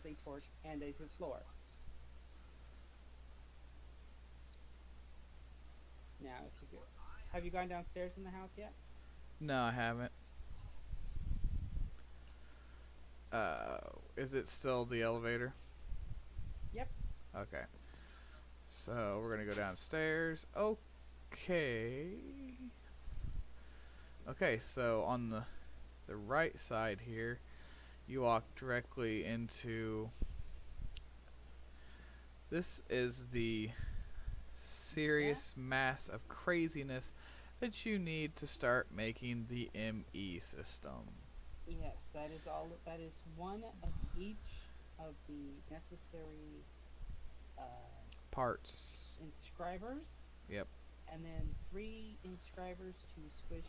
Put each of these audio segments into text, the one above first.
has a torch and a floor. Now, if you go, have you gone downstairs in the house yet? No, I haven't. Is it still the elevator? Yep. Okay. So we're gonna go downstairs. Okay. Okay, so on the right side here, you walk directly into. This is the That serious mass of craziness that you need to start making the ME system. yes, that is all. That is one of each of the necessary uh, Parts. inscribers, Yep. and then three inscribers to squish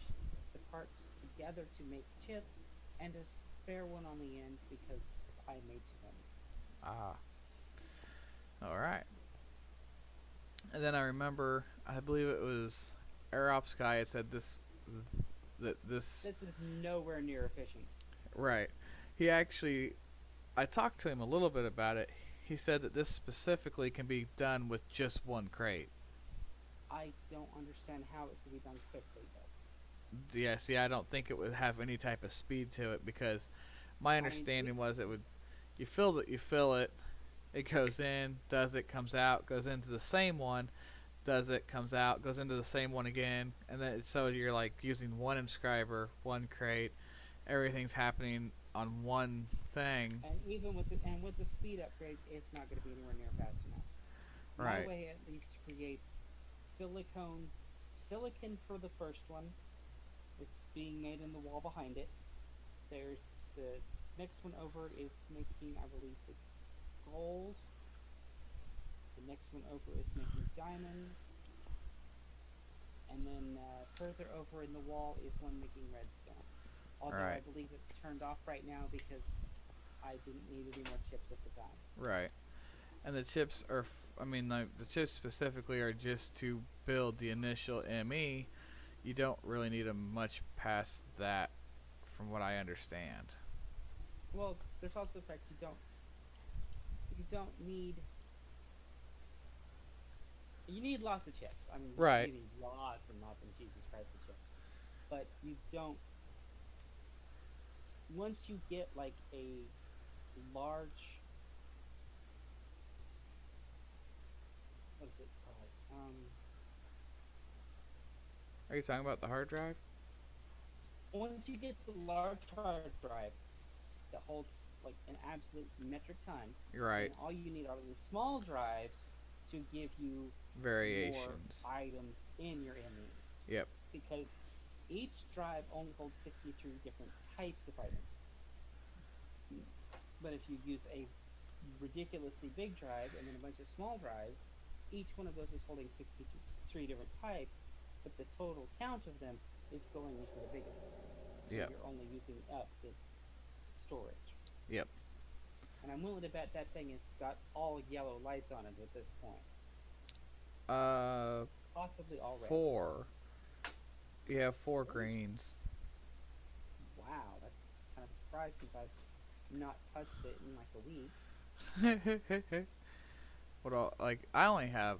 the parts together to make chips, and a spare one on the end because I made too many. Ah. All right. And then I remember, I believe it was AirOps guy had said this. This is nowhere near efficient. Right. He actually, I talked to him a little bit about it. He said that this specifically can be done with just one crate. I don't understand how it can be done quickly though. Yeah, see, I don't think it would have any type of speed to it because my I mean, understanding was it would. You fill it, it goes in, does it, comes out, goes into the same one, does it, comes out, goes into the same one again, and then so you're like using one inscriber, one crate, everything's happening on one thing. and even with the speed upgrades, it's not going to be anywhere near fast enough. My Right. way at least creates silicon for the first one. It's being made in the wall behind it. There's the next one over is making, I believe, the gold. The next one over is making diamonds, and then further over in the wall is one making redstone. Although I Right. believe it's turned off right now because I didn't need any more chips at the time. Right. And the chips are, I mean, the chips specifically are just to build the initial ME. You don't really need them much past that, from what I understand. Well, there's also the fact you don't need you need lots of chips. I mean, Right. you need lots and lots of Jesus Christ of chips, but you don't. Once you get like a large, what is it called? Are you talking about the hard drive? Once you get the large hard drive that holds like an absolute metric ton, You're then right. all you need are the small drives to give you more Variations. items in your ME Yep. because each drive only holds 63 different types of items. But if you use a ridiculously big drive and then a bunch of small drives, each one of those is holding 63 different types, but the total count of them is going into the biggest one. So Yep. you're only using up its storage. Yep. And I'm willing to bet that thing has got all yellow lights on it at this point. Uh, Possibly all reds. four. You have four Really? greens. Wow, that's kind of a surprise since I've not touched it in like a week. What all? Like, I only have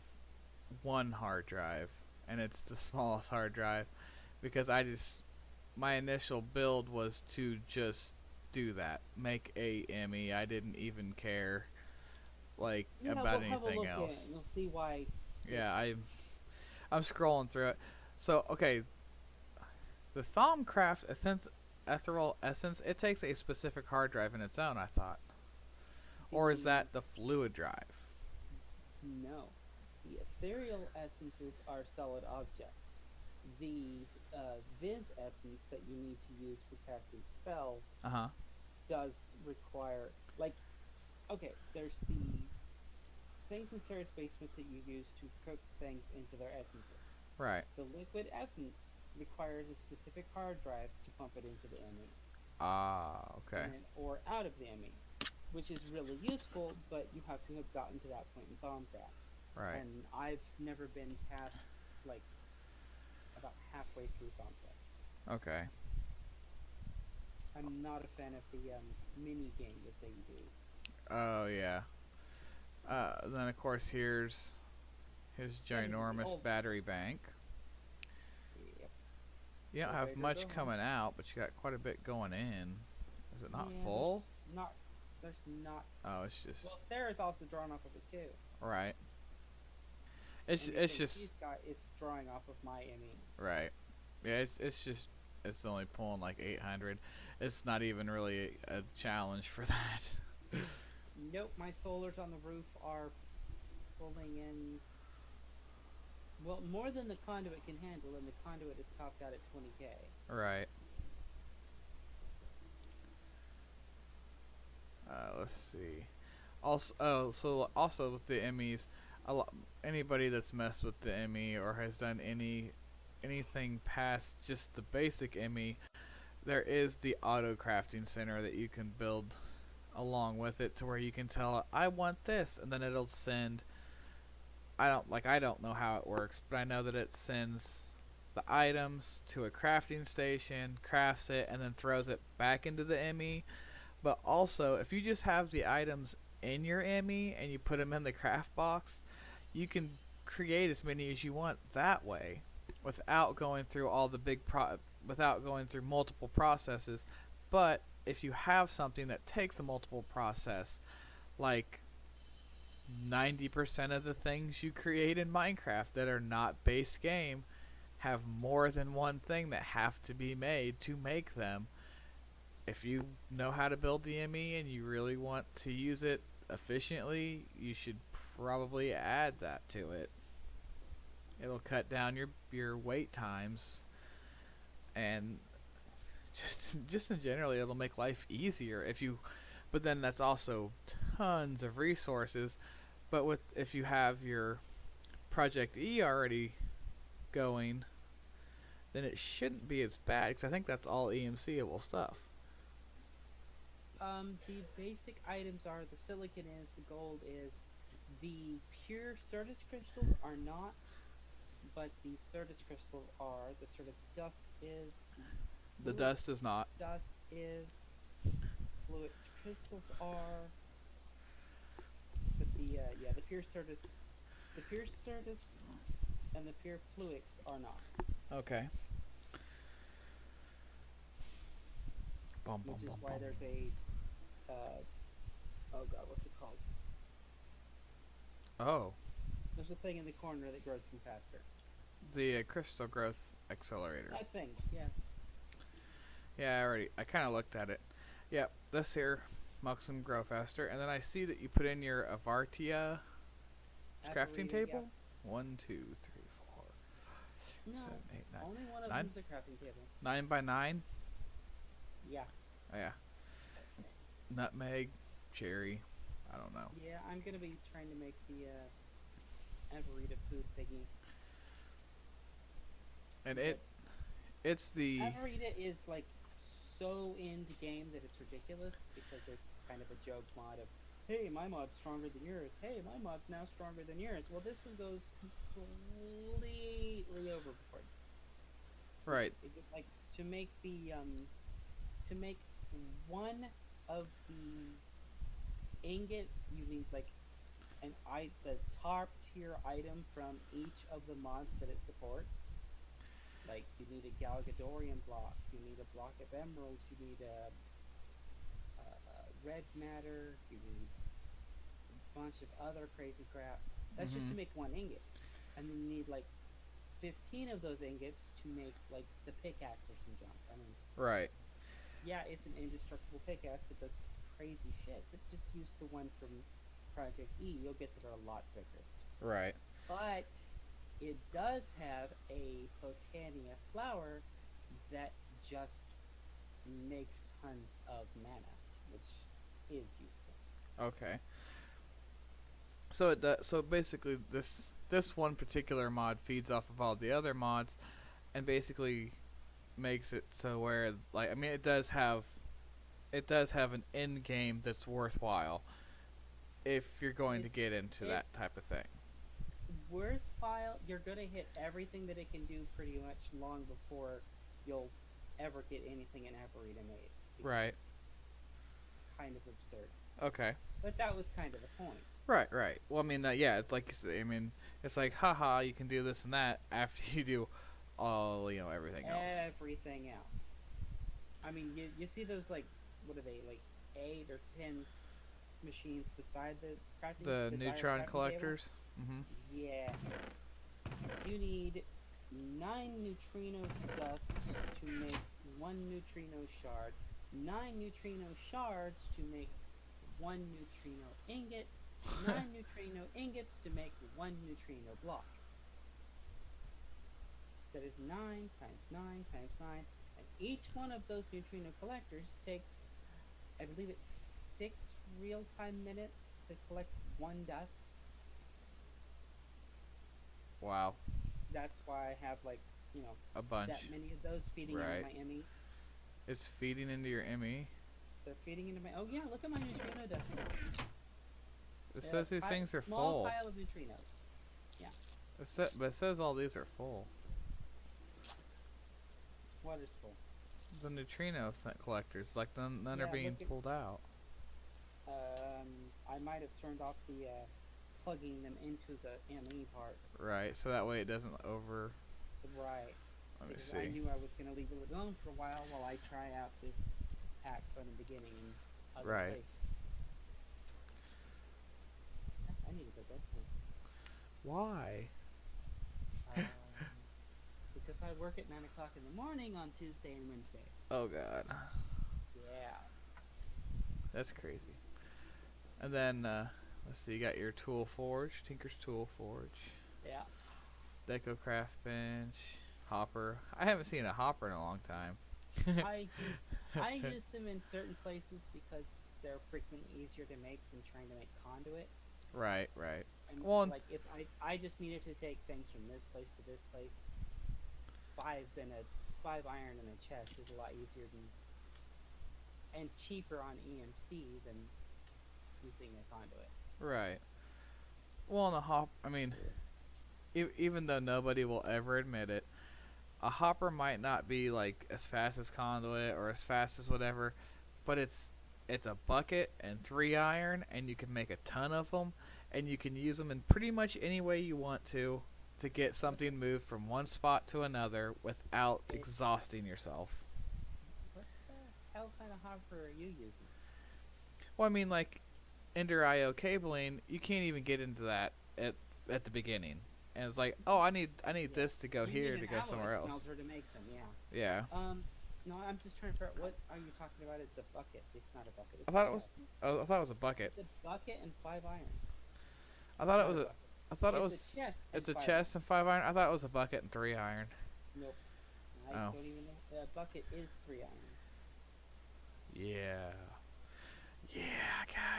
one hard drive, and it's the smallest hard drive because my initial build was to just do that, make a ME. I didn't even care like Yeah, about we'll have a anything look at it else. and you'll see why Yeah, it's I'm scrolling through it. So okay, the Thaumcraft ethereal essence, it takes a specific hard drive in its own, I thought. Or is the that the fluid drive? no. The ethereal essences are solid objects. The Viz essence that you need to use for casting spells Uh huh. does require like okay, there's the things in Sarah's basement that you use to cook things into their essences. Right. The liquid essence requires a specific hard drive to pump it into the ME, Ah, okay. and then or out of the ME, which is really useful, but you have to have gotten to that point in Thaumcraft. Right. And I've never been past like about halfway through Thaumcraft. Okay. I'm not a fan of the mini game that they do. Oh yeah. Then of course here's his And the ginormous old. battery bank. Yep. You don't Go have big or much go home. coming out, but you got quite a bit going in. Is it not Yeah, full? not. There's not. Oh, it's just Well, Sarah's also drawn off of it too, right. and the It's thing just she's got is drawing off of my ME. right. Yeah, it's just it's only pulling like 800. It's not even really a challenge for that. Nope, my solars on the roof are pulling in well more than the conduit can handle, and the conduit is topped out at 20K. Right. Let's see. Also, so also with the Emmys, anybody that's messed with the Emmy or has done anything past just the basic Emmy, there is the auto crafting center that you can build along with it to where you can tell it, I want this, and then it'll send. I don't know how it works, but I know that it sends the items to a crafting station, crafts it, and then throws it back into the Emmy. But also, if you just have the items in your Emmy and you put them in the craft box, you can create as many as you want that way, without going through all the without going through multiple processes. But if you have something that takes a multiple process, like 90% of the things you create in Minecraft that are not base game have more than one thing that have to be made to make them. If you know how to build the ME and you really want to use it efficiently, you should probably add that to it. It'll cut down your wait times, and just in general, it'll make life easier if you. But then that's also tons of resources. But with if you have your Project E already going, then it shouldn't be as bad because I think that's all EMCable stuff. The basic items are the silicon is, the gold is, the pure Certus crystals are not, but the Certus crystals are. The Certus dust is. The dust is not. Dust is. Fluix crystals are. But the pure Certus, and the pure Fluix are not. Okay. Which is why there's a. Oh god, what's it called? Oh. There's a thing in the corner that grows them faster. The crystal growth accelerator. That thing, yes. Yeah, I kind of looked at it. Yep, this here makes them grow faster. And then I see that you put in your Avartia crafting table. Yeah. 1, 2, 3, 4, No, 7, 8, 9. only one of 9? them's a crafting table. 9 by 9? Yeah. Oh, yeah. Nutmeg, cherry. I don't know. Yeah, I'm gonna be trying to make the Avarita food thingy. And it's the Avarita is like so into game that it's ridiculous because it's kind of a joke mod of, hey, my mod's stronger than yours. Hey, my mod's now stronger than yours. Well, this one goes completely overboard. right. Like to make one of the ingots, you need like the top tier item from each of the mods that it supports. Like you need a Galgadorian block, you need a block of emeralds, you need a red matter, you need a bunch of other crazy crap. That's just to make one ingot, and then you need like 15 of those ingots to make like the pickaxe or some junk. I mean, right. Yeah, it's an indestructible pickaxe that does crazy shit, but just use the one from Project E. You'll get there a lot quicker. Right. But it does have a Potania flower that just makes tons of mana, which is useful. Okay. So it does, so basically this one particular mod feeds off of all the other mods, and basically makes it so where like I mean it does have an end game that's worthwhile if you're going to get into that type of thing. Worthwhile, you're gonna hit everything that it can do pretty much long before you'll ever get anything in Avarita made. Right. It's kind of absurd. Okay. But that was kind of the point. Right, right. Well, I mean, yeah, it's like I mean, it's like, haha, you can do this and that after you do all, everything else. Everything else. I mean, you see those, like, what are they, like 8 or 10 machines beside the The dire neutron crafting table? collectors. Mm-hmm. Yeah. You need 9 neutrino dust to make 1 neutrino shard, 9 neutrino shards to make 1 neutrino ingot, 9 neutrino ingots to make 1 neutrino block. That is 9 times 9 times 9, and each one of those neutrino collectors takes, I believe it's 6 real-time minutes to collect 1 dust. Wow. That's why I have, like, A bunch. that many of those feeding into my ME. It's feeding into your ME. They're feeding into my. Oh yeah, look at my neutrino dust. It says these things are small full. pile of neutrinos. Yeah. But it says all these are full. What is full? The neutrino collectors, like none are being pulled out. I might have turned off the plugging them into the ME part. Right, so that way it doesn't over. Right. Let me Because see. I knew I was going to leave it alone for a while I try out this pack from the beginning in other places. I need to go to bed soon. Why? Because I work at 9 o'clock in the morning on Tuesday and Wednesday. Oh God. Yeah. That's crazy. And then let's see, you got your tool forge, Tinker's Tool Forge. Yeah. Deco Craft Bench, hopper. I haven't seen a hopper in a long time. I use them in certain places because they're frequently easier to make than trying to make conduit. Right, right. And well, like if I just needed to take things from this place to this place, 5 iron in a chest is a lot easier and cheaper on EMC than using a conduit. Right. Well, I mean, even though nobody will ever admit it, a hopper might not be like as fast as conduit or as fast as whatever, but it's a bucket and 3 iron, and you can make a ton of them, and you can use them in pretty much any way you want to get something moved from one spot to another without exhausting yourself. What the hell kind of hopper are you using? Well, I mean, like Ender IO cabling, you can't even get into that at the beginning. And it's like, oh, I need this to go here to go somewhere else. Smelter to make them, yeah. Yeah. No, I'm just trying to figure out what are you talking about? It's a bucket. It's not a bucket. It's I thought it was a bucket. It's a bucket and 5 iron. I thought it was it's a chest and 5 iron. I thought it was a bucket and 3 iron. Nope. I don't even know. The bucket is 3 iron. Yeah. Yeah,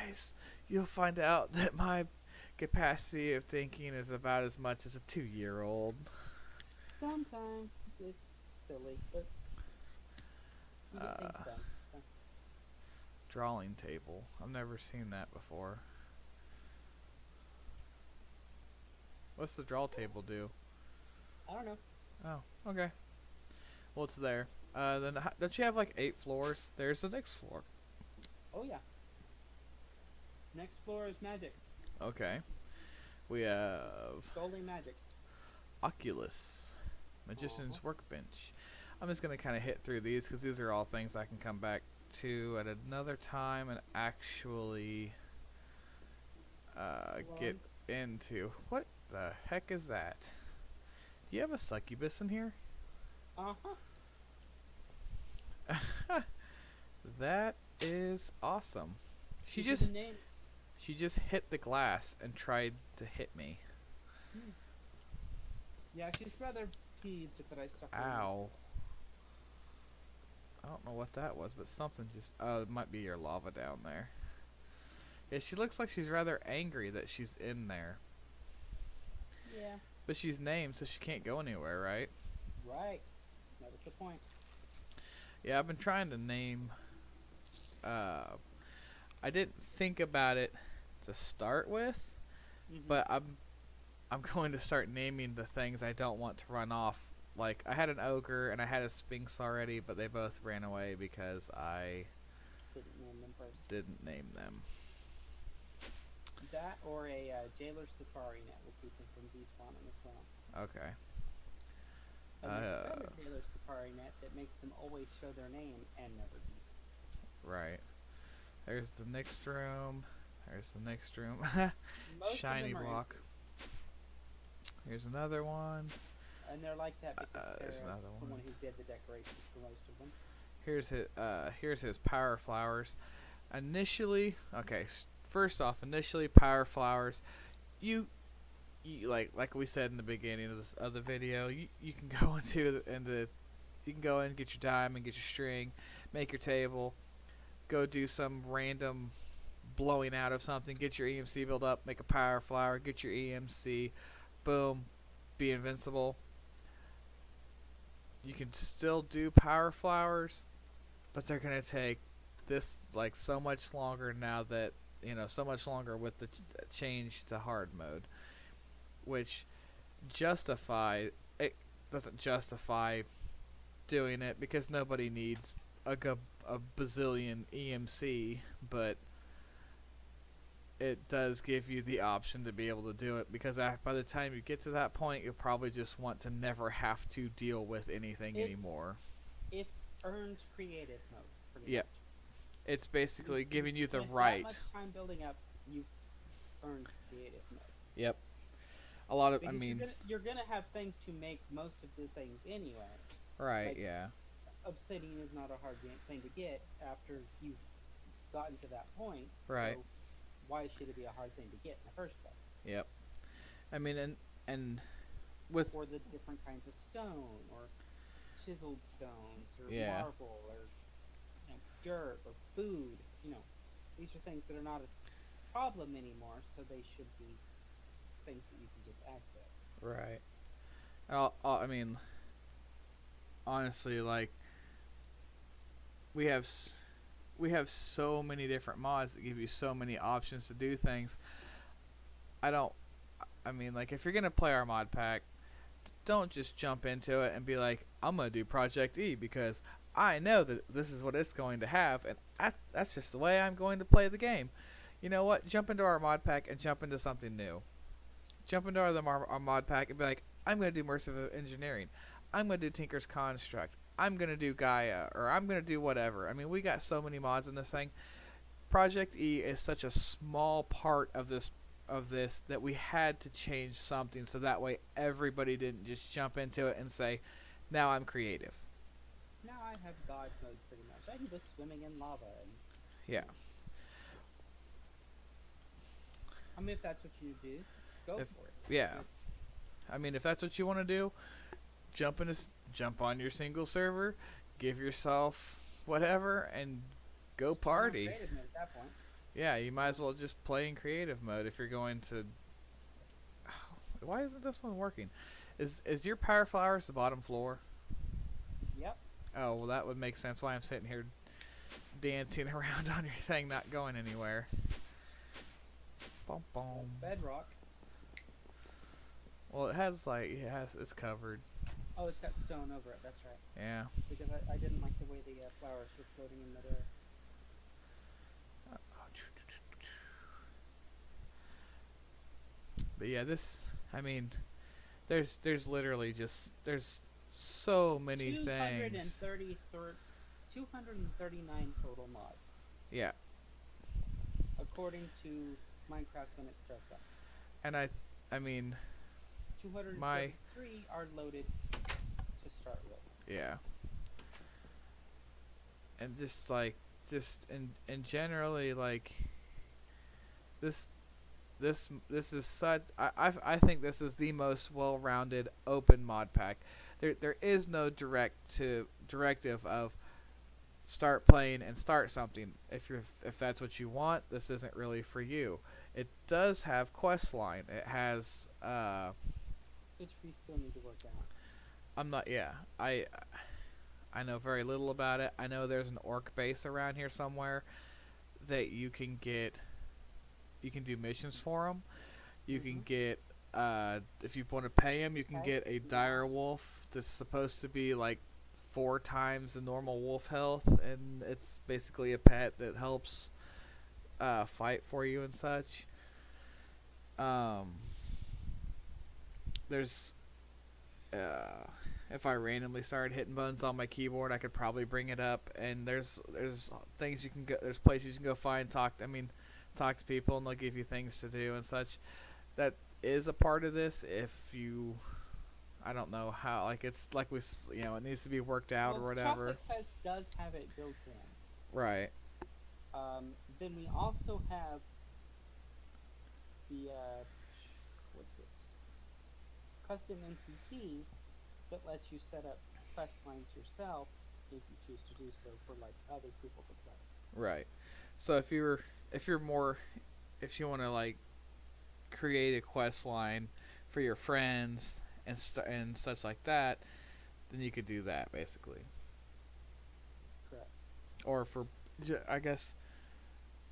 guys. You'll find out that my capacity of thinking is about as much as a 2-year-old. Sometimes it's silly, but you get things done. So. Drawing table. I've never seen that before. What's the draw table do? I don't know. Oh, okay. Well, it's there. Then don't you have like 8 floors? There's the next floor. Oh yeah. Next floor is magic. Okay. We have Scully magic. Oculus, Magician's Workbench. I'm just gonna kind of hit through these because these are all things I can come back to at another time and actually get into. What the heck is that? Do you have a succubus in here? That is awesome. She just hit the glass and tried to hit me. Yeah, she's rather peeved that I stuck her. Ow. I don't know what that was, but something just... Oh, it might be your lava down there. Yeah, she looks like she's rather angry that she's in there. Yeah. But she's named, so she can't go anywhere, right? Right. That was the point. Yeah, I've been trying to name... I didn't think about it to start with, but I'm going to start naming the things I don't want to run off. Like, I had an ogre and I had a sphinx already, but they both ran away because I didn't name them first. didn't name them. That or a jailer safari net will keep them from despawning as well. Okay. And there's another jailer safari net that makes them always show their name and never leave. Right. There's the next room. There's the next room. Most Shiny of them are block. empty. Here's another one. And they're like that because There's Sarah another is the one. one who did the decorations for most of them. Here's his power flowers. Initially, okay. First off, initially power flowers. You like we said in the beginning of the video. You can go you can go in, get your diamond, get your string, make your table, go do some random blowing out of something, get your EMC build up, make a power flower, get your EMC, boom, be invincible. You can still do power flowers, but they're gonna take this like so much longer now that so much longer with the change to hard mode, which it doesn't justify doing it because nobody needs a bazillion EMC, but it does give you the option to be able to do it because by the time you get to that point, you'll probably just want to never have to deal with anything anymore. It's earned creative mode. Yep. It's basically giving you the spent right. That much time building up, you've earned creative mode. Yep. A lot of, because you're gonna have things to make most of the things anyway. Right. Like, yeah. Obsidian is not a hard thing to get after you've gotten to that point. Right. So why should it be a hard thing to get in the first place? Yep. I mean, and with or the different kinds of stone, or chiseled stones, or yeah. marble, or dirt, or food. These are things that are not a problem anymore, so they should be things that you can just access. Right. I mean, honestly, like we have so many different mods that give you so many options to do things. I mean, like if you're gonna play our mod pack, don't just jump into it and be like, I'm gonna do Project E because I know that this is what it's going to have, and that's just the way I'm going to play the game. You know what? Jump into our mod pack and jump into something new. Jump into our mod pack and be like, I'm going to do Merciful Engineering. I'm going to do Tinker's Construct. I'm going to do Gaia, or I'm going to do whatever. I mean, we got so many mods in this thing. Project E is such a small part of this that we had to change something so that way everybody didn't just jump into it and say, now I'm creative. Now I have God mode pretty much. I can go swimming in lava. Yeah. I mean, if that's what you do, go for it. Yeah. I mean, if that's what you want to do, jump on your single server, give yourself whatever, and go party. Creative mode at that point. Yeah, you might as well just play in creative mode if you're going to. Why isn't this one working? Is your power flowers the bottom floor? Yep. Oh, well, that would make sense why I'm sitting here dancing around on your thing, not going anywhere. Boom, boom. That's bedrock. Well, it's covered. Oh, it's got stone over it. That's right. Yeah. Because I didn't like the way the flowers were floating in midair. But yeah, there's literally there's so many things. 239 total mods. Yeah. According to Minecraft when it starts up. And I mean 233 are loaded to start with. Yeah. And and generally like this is such I think this is the most well-rounded open mod pack. There is no directive of start playing and start something. If that's what you want, this isn't really for you. It does have questline. It has which we still need to work out. I know very little about it. I know there's an orc base around here somewhere that you can do missions for them. You can get if you want to pay them, you can get a dire wolf that's supposed to be like 4 times the normal wolf health, and it's basically a pet that helps fight for you and such. Um, there's if I randomly started hitting buttons on my keyboard, I could probably bring it up. And there's things you can go, there's places you can go find, talk. I mean, talk to people, and they'll give you things to do and such. That is a part of this. If you, I don't know how, like it's like it needs to be worked out Well, or whatever. Chocolate Fest does have it built in. Right. Then we also have the what's it? Custom NPCs that lets you set up quest lines yourself if you choose to do so for like other people to play. Right. So if you're more if you want to like create a quest line for your friends and such like that, then you could do that basically. Correct. Or for I guess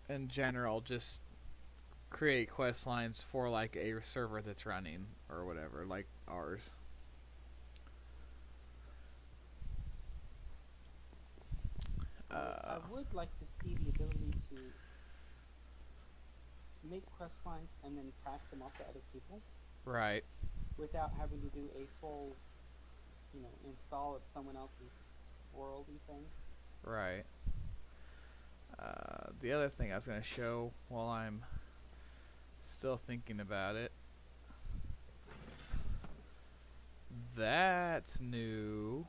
in general, just create quest lines for like a server that's running or whatever, like ours. I would like to see the ability to make quest lines and then pass them off to other people Right. without having to do a full, install of someone else's worldy thing. Right. The other thing I was going to show while I'm still thinking about it. That's new.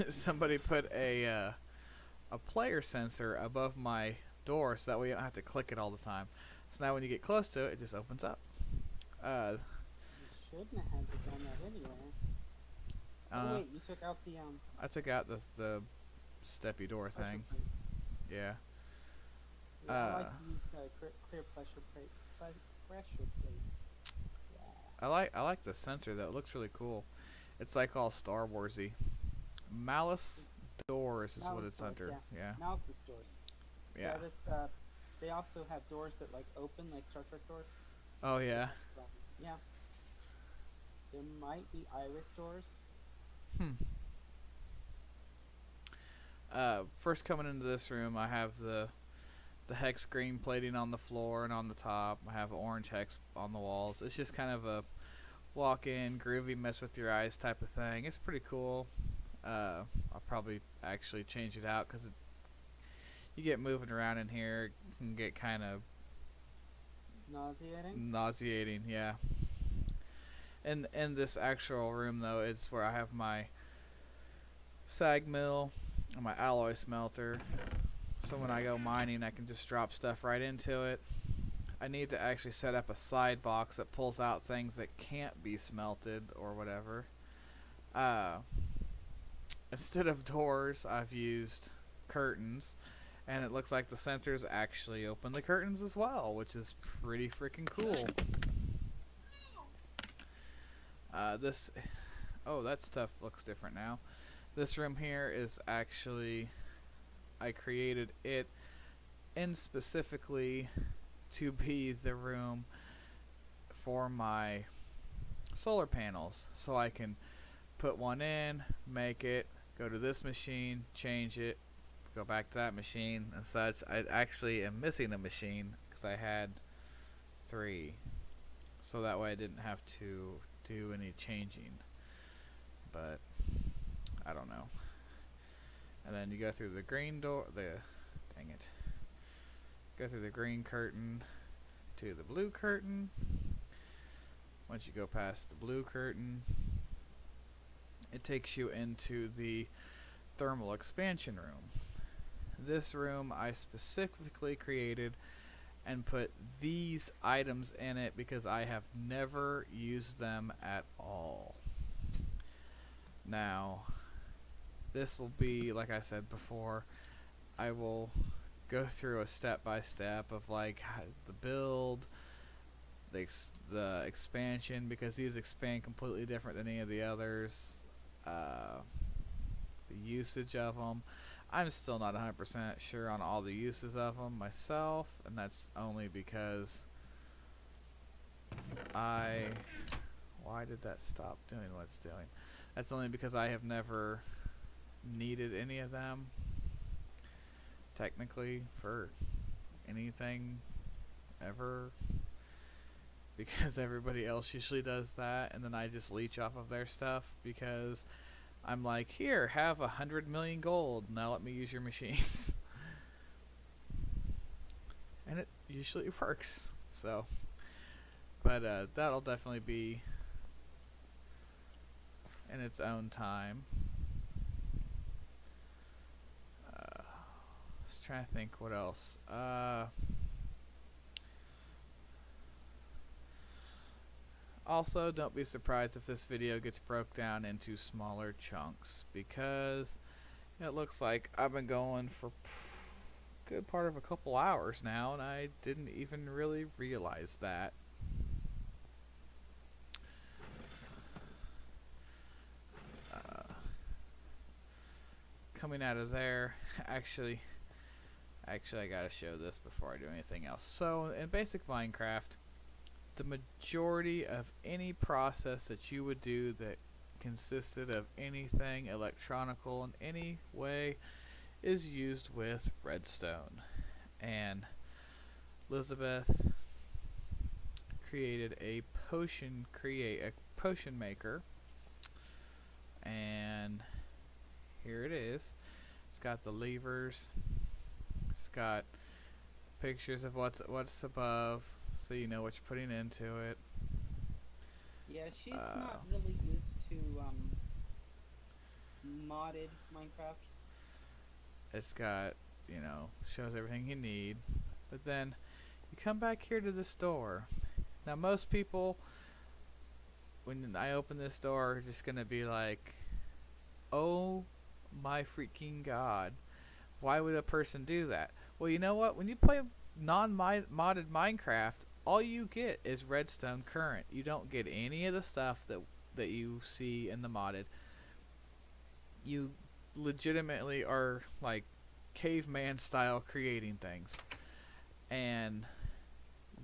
Somebody put a player sensor above my door so that way you don't have to click it all the time. So now when you get close to it, it just opens up. You shouldn't have had to done that anyway. Oh wait, you took out the I took out the steppy door pressure thing. plate. Yeah. Yeah, I like to use clear pressure plate. Pressure plate. Yeah. I like the sensor though. It looks really cool. It's like all Star Warsy. Malice Doors is what Malice it's doors, under. Yeah. Mouse's doors. Yeah. That's they also have doors that like open like Star Trek doors. Oh yeah. Yeah. There might be iris doors. First coming into this room, I have the hex green plating on the floor and on the top. I have orange hex on the walls. It's just kind of a walk in, groovy, mess with your eyes type of thing. It's pretty cool. I'll probably actually change it out because you get moving around in here, it can get kind of nauseating. Yeah. And in this actual room though, it's where I have my sag mill and my alloy smelter. So when I go mining, I can just drop stuff right into it. I need to actually set up a side box that pulls out things that can't be smelted or whatever. Instead of doors, I've used curtains, and it looks like the sensors actually open the curtains as well, which is pretty freaking cool. That stuff looks different now. This room here is actually, I created it in specifically to be the room for my solar panels, so I can put one in, make it, go to this machine, change it, go back to that machine and such. I actually am missing a machine because I had 3, so that way I didn't have to do any changing, but I don't know. And then you go through the green door, go through the green curtain to the blue curtain. Once you go past the blue curtain, it takes you into the thermal expansion room. This room I specifically created and put these items in it because I have never used them at all. Now, this will be, like I said before, I will go through a step-by-step of like the build, the expansion, because these expand completely different than any of the others. The usage of them, I'm still not 100% sure on all the uses of them myself, and that's only because why did that stop doing what it's doing? That's only because I have never needed any of them technically for anything ever, because everybody else usually does that, and then I just leech off of their stuff because I'm like, here, have 100 million gold. Now let me use your machines. And it usually works. So, but that'll definitely be in its own time. Just trying to think what else. Also, don't be surprised if this video gets broke down into smaller chunks, because it looks like I've been going for a good part of a couple hours now, and I didn't even really realize that. Coming out of there, actually I gotta show this before I do anything else. So in basic Minecraft, the majority of any process that you would do that consisted of anything electronical in any way is used with redstone. And Elizabeth created a potion maker, and here it is. It's got the levers. It's got pictures of what's above, so you know what you're putting into it. Yeah, she's not really used to modded Minecraft. It's got, you know, shows everything you need. But then you come back here to this door. Now most people, when I open this door, are just gonna be like, oh my freaking god, why would a person do that? Well, you know what? When you play non-modded Minecraft, all you get is redstone current. You don't get any of the stuff that you see in the modded. You legitimately are like caveman style creating things. And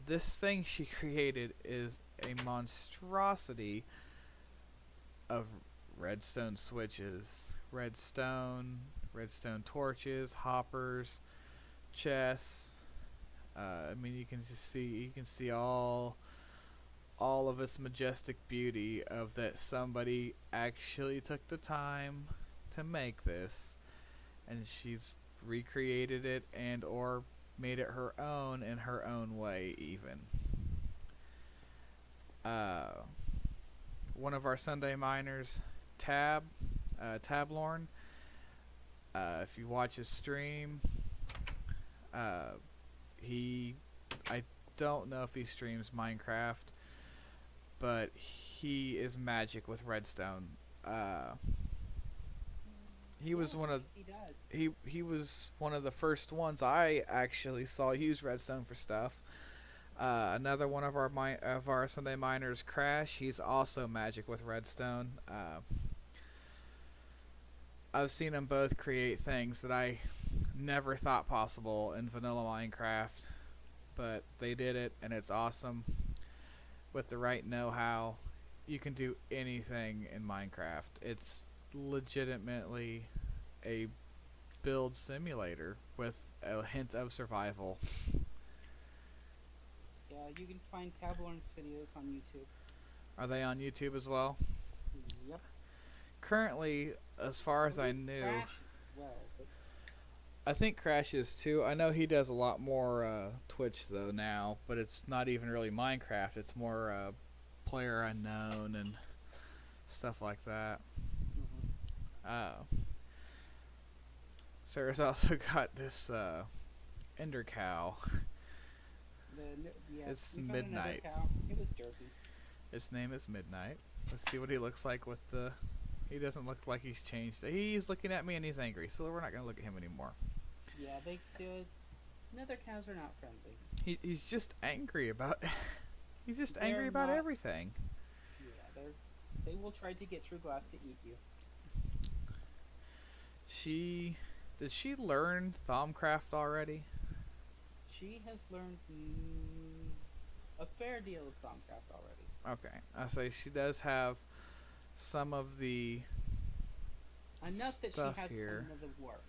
this thing she created is a monstrosity of redstone switches, redstone torches, hoppers, chests. I mean, you can see all of its majestic beauty of that somebody actually took the time to make this, and she's recreated it and or made it her own in her own way even. One of our Sunday miners, Tablorn, if you watch his stream, I don't know if he streams Minecraft, but he is magic with redstone. He was one of the first ones I actually saw use redstone for stuff. Another one of our Sunday miners, Crash, he's also magic with redstone. I've seen them both create things that I never thought possible in vanilla Minecraft, but they did it, and it's awesome. With the right know-how, you can do anything in Minecraft. It's legitimately a build simulator with a hint of survival. Yeah, you can find Tablorn's videos on YouTube. Are they on YouTube as well? Yep. Currently, as far as I knew, Crash as well, but I think Crash is too. I know he does a lot more Twitch though now, but it's not even really Minecraft. It's more Player Unknown and stuff like that. Sarah's also got this Ender Cow. It's Midnight. It was derpy. Its name is Midnight. Let's see what he looks like with the... He doesn't look like he's changed. He's looking at me and he's angry, so we're not going to look at him anymore. Yeah, nether cows are not friendly. He's just angry about... He's just angry about everything. Yeah, they will try to get through glass to eat you. Did she learn Thaumcraft already? She has learned a fair deal of Thaumcraft already. Okay, I say she does have some of the enough that she stuff has here. some of the work.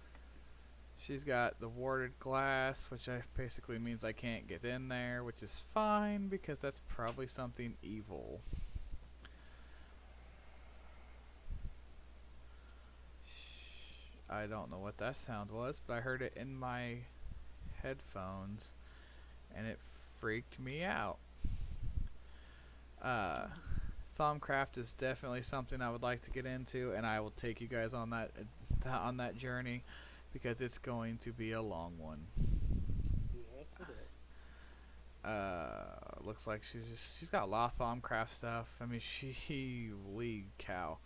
She's got the warded glass, which basically means I can't get in there, which is fine because that's probably something evil. I don't know what that sound was, but I heard it in my headphones and it freaked me out. Thumbcraft is definitely something I would like to get into, and I will take you guys on that journey because it's going to be a long one. Yes, it is. Looks like she's got a lot of Thumbcraft stuff. I mean, holy cow,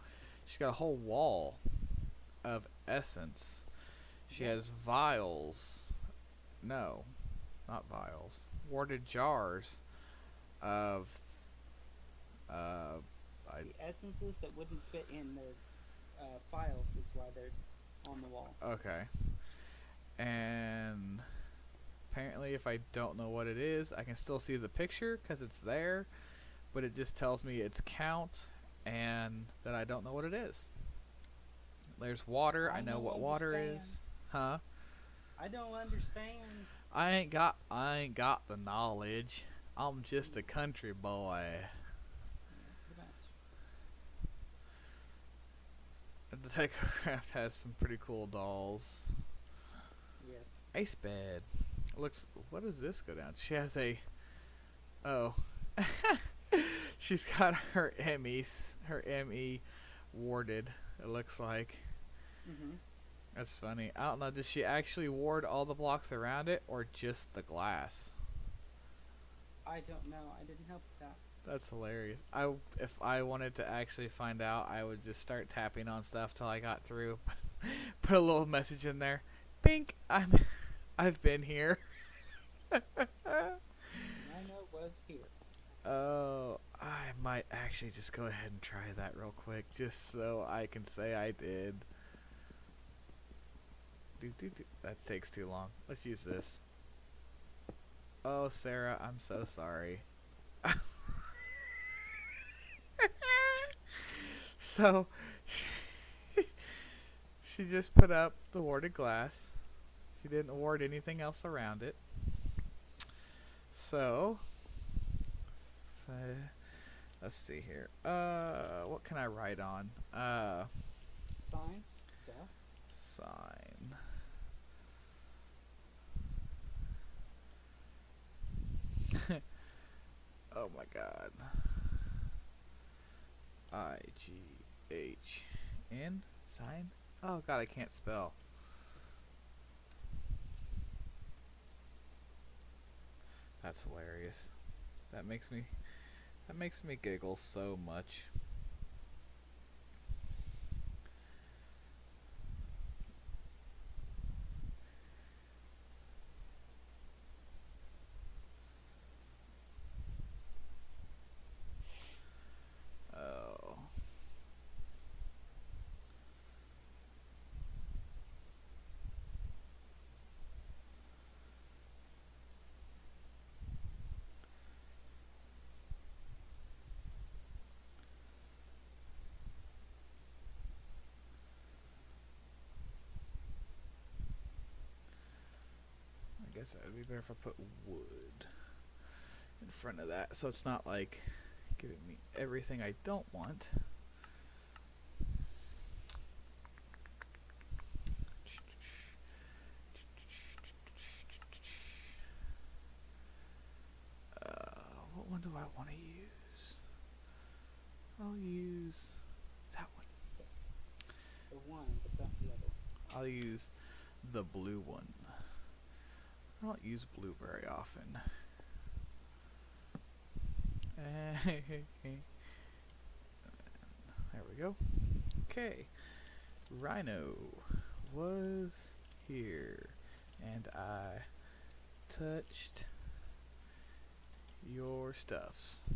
she's got a whole wall of essence. She has vials. No, not vials. Warded jars of the essences that wouldn't fit in the files is why they're on the wall. Okay. And apparently if I don't know what it is, I can still see the picture because it's there, but it just tells me its count and that I don't know what it is. There's water. I know what water is. Huh? I don't understand. I ain't got the knowledge. I'm just a country boy. Pretty much. The Techocraft has some pretty cool dolls. Yes. Ace bed. Looks. What does this go down? She has a. Oh. She's got her ME warded. It looks like. Mhm. That's funny. I don't know. Does she actually ward all the blocks around it, or just the glass? I don't know. I didn't help with that. That's hilarious. If I wanted to actually find out, I would just start tapping on stuff till I got through. Put a little message in there. Bink. I've been here. Rhino was here. Oh, I might actually just go ahead and try that real quick, just so I can say I did. That takes too long. Let's use this. Oh, Sarah, I'm so sorry. So, she just put up the warded glass. She didn't ward anything else around it. So, let's see here. What can I write on? Science. Yeah. Sign. Oh my god. IGHN? Sign? Oh god, I can't spell. That's hilarious. That makes me giggle so much. Oh. I guess that would be better if I put wood in front of that, so it's not like giving me everything I don't want. What one do I want to use? I'll use that one. The one, but not the other. I'll use the blue one. I don't use blue very often. There we go. Okay. Rhino was here, and I touched your stuffs.